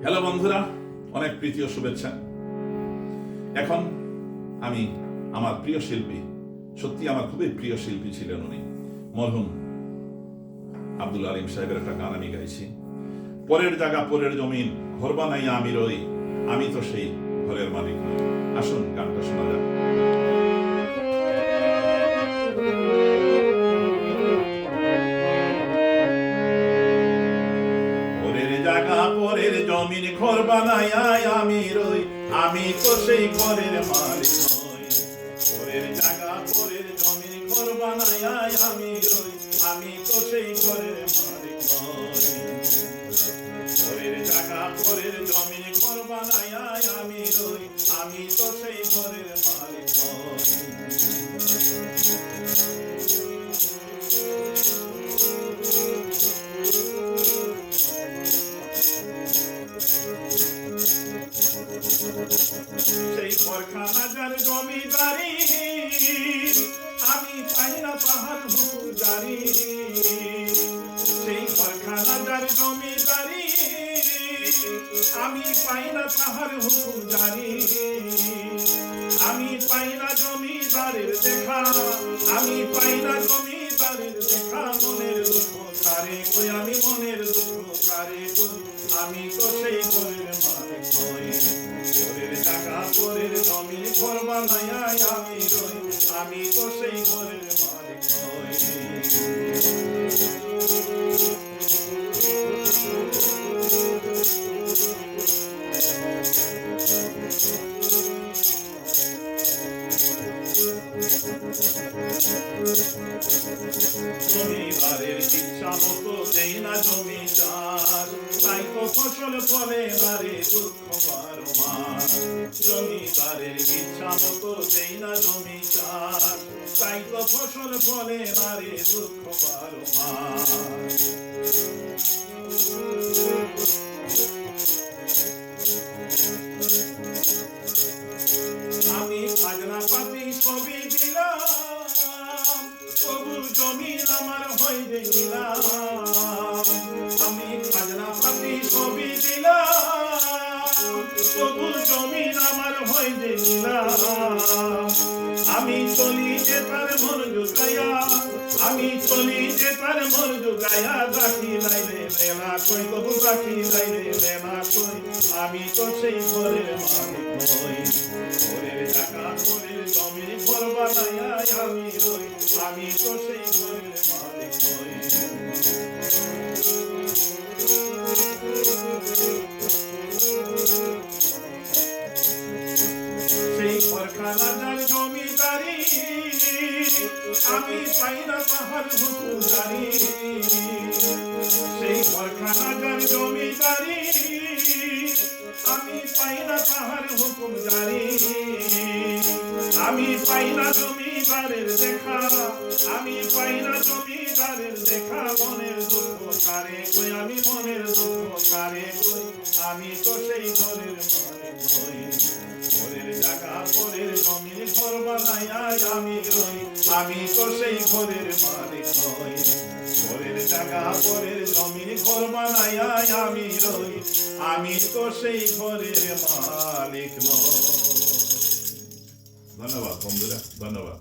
Hello বন্ধুরা, অনেক প্রীতি ও শুভেচ্ছা। এখন আমি আমার প্রিয় শিল্পী, সত্যি আমার খুবই প্রিয় শিল্পী ছিলেন উনি, মরহুম আব্দুল আলিম সাহেবের একটা গান আমি গাইছি। পরের জায়গা পরের জমিন, ঘর বানাইয়া আমি রই, আমি তো সেই ঘরের মালিক নই। আসুন গানটা শোনা যাক। জায়গা পরের জমিন, ঘর বানাইয়া আমি রই, আমি তো সেই ঘরের মালিক নই। পরের জায়গা পরের জমিন, ঘর বানাইয়া আমি রই, আমি তো সেই ঘরের মালিক নই। পরের জায়গা পরের জমিন, ঘর বানাইয়া আমি রই, আমি তো সেই ঘরের মালিক নই। সেই ঘরখানা যার জমিদারি, আমি পাই না তাহার হুকুমদারি। সেই ঘরখানা যার জমিদারি, আমি পাই না তাহার হুকুমদারি। আমি পাই না জমিদারের দেখা, আমি পাই না জমিদারের দেখা। মনের দুঃখ কারে কই, আমি মনের দুঃখ কারে কই, আমি তো সেই ঘরের মালিক নই। পরের জায়গা পরের জমিন, ঘর বানাইয়া আমি রই, আমি তো সেই ঘরের মালিক নই। জমিদারের ইচ্ছা মতো দেই না জমি চাষ, তাই তো ফসল ফলে না রে দুঃখ বারো মাস। জমিদারের ইচ্ছা মতো দেই না জমি চাষ, তাই তো ফসল ফলে না রে দুঃখ বারো মাস। আমি খাজনা পাতি সবই দিলাম, তবু জমিন আমার হয়ে দিলাম। আমি খাজনা পাতি সবই দিলাম, তবু জমিন আমার হয়ে দিলাম। আমি চলি যে তার মন জুগাইয়া, আমি চলি যে তার মন জুগাইয়া। রাখি লাইলে মেলা কই, তবু রাখি লাইলে মেলা কই, আমি তো সেই ঘরের মালিক নই। ঘরের টাকা ঘরের জমির, ঘর বানাইয়া আমি রই, আমি তো সেই ঘরের মালিক নই। সেই ঘরখানা যার জমিদারি, আমি পাই না তাহার হুকুমদারি। সেই ঘরখানা যার জমিদারি, আমি পাই না তাহার হুকুমদারি। আমি পাই না জমিদারের দেখা, আমি পাই না জমিদারের দেখা। মনের দুঃখ কারে কই, আমি মনের দুঃখ কারে কই, আমি তো সেই ঘরের মালিক নই। পরের জায়গা পরের জমিন, ঘর বানাইয়া আমি রই, আমি তো সেই ঘরের মালিক নই। পরের জায়গা পরের জমিন, ঘর বানাইয়া আমি রই, আমি তো সেই ঘরের মালিক নই। ধন্যবাদ বন্ধুরা, ধন্যবাদ।